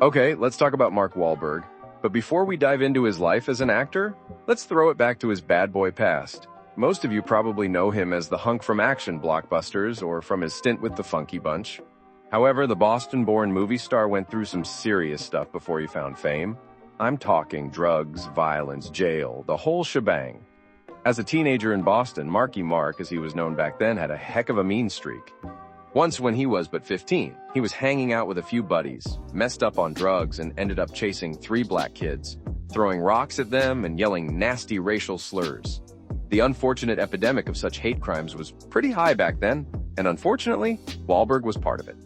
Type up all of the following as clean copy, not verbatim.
Okay, let's talk about Mark Wahlberg. But before we dive into his life as an actor, let's throw it back to his bad boy past. Most of you probably know him as the hunk from action blockbusters or from his stint with the Funky Bunch. However, the Boston-born movie star went through some serious stuff before he found fame. I'm talking drugs, violence, jail, the whole shebang. As a teenager in Boston, Marky Mark, as he was known back then, had a heck of a mean streak. Once when he was but 15, he was hanging out with a few buddies, messed up on drugs, and ended up chasing 3 black kids, throwing rocks at them and yelling nasty racial slurs. The unfortunate epidemic of such hate crimes was pretty high back then, and unfortunately, Wahlberg was part of it.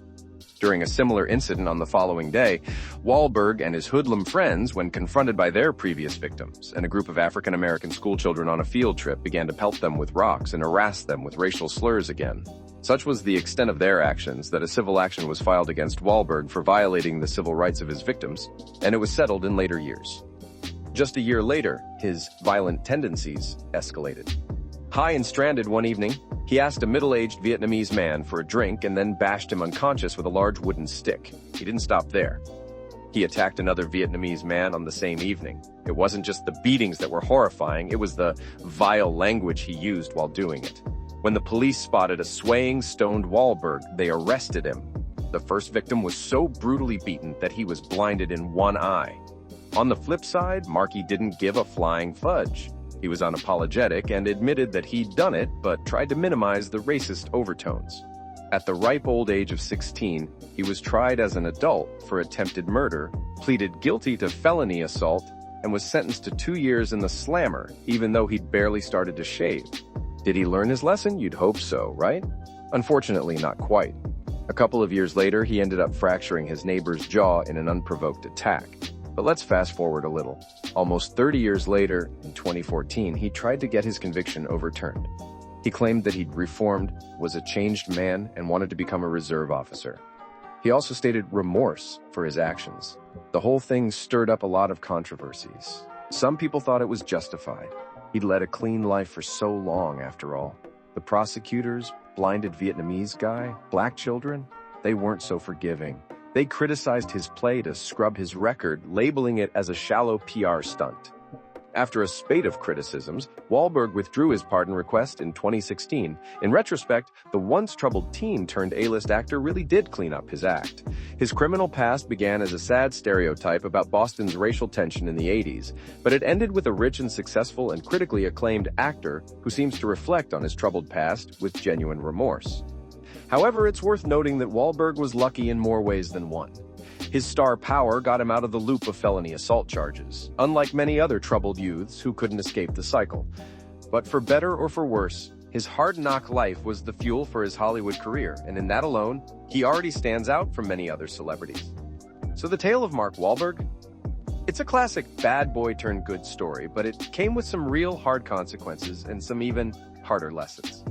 During a similar incident on the following day, Wahlberg and his hoodlum friends, when confronted by their previous victims, and a group of African-American schoolchildren on a field trip began to pelt them with rocks and harass them with racial slurs again. Such was the extent of their actions that a civil action was filed against Wahlberg for violating the civil rights of his victims, and it was settled in later years. Just a year later, his violent tendencies escalated. High and stranded one evening, he asked a middle-aged Vietnamese man for a drink and then bashed him unconscious with a large wooden stick. He didn't stop there. He attacked another Vietnamese man on the same evening. It wasn't just the beatings that were horrifying, it was the vile language he used while doing it. When the police spotted a swaying, stoned Wahlberg, they arrested him. The first victim was so brutally beaten that he was blinded in one eye. On the flip side, Marky didn't give a flying fudge. He was unapologetic and admitted that he'd done it, but tried to minimize the racist overtones. At the ripe old age of 16, he was tried as an adult for attempted murder, pleaded guilty to felony assault, and was sentenced to 2 years in the slammer, even though he'd barely started to shave. Did he learn his lesson? You'd hope so, right? Unfortunately, not quite. A couple of years later, he ended up fracturing his neighbor's jaw in an unprovoked attack. But let's fast forward a little. Almost 30 years later, in 2014, he tried to get his conviction overturned. He claimed that he'd reformed, was a changed man, and wanted to become a reserve officer. He also stated remorse for his actions. The whole thing stirred up a lot of controversies. Some people thought it was justified. He'd led a clean life for so long, after all. The prosecutors, blinded Vietnamese guy, black children, they weren't so forgiving. They criticized his play to scrub his record, labeling it as a shallow PR stunt. After a spate of criticisms, Wahlberg withdrew his pardon request in 2016. In retrospect, the once troubled teen turned A-list actor really did clean up his act. His criminal past began as a sad stereotype about Boston's racial tension in the 80s, but it ended with a rich and successful and critically acclaimed actor who seems to reflect on his troubled past with genuine remorse. However, it's worth noting that Wahlberg was lucky in more ways than one. His star power got him out of the loop of felony assault charges, unlike many other troubled youths who couldn't escape the cycle. But for better or for worse, his hard-knock life was the fuel for his Hollywood career, and in that alone, he already stands out from many other celebrities. So the tale of Mark Wahlberg? It's a classic bad boy turned good story, but it came with some real hard consequences and some even harder lessons.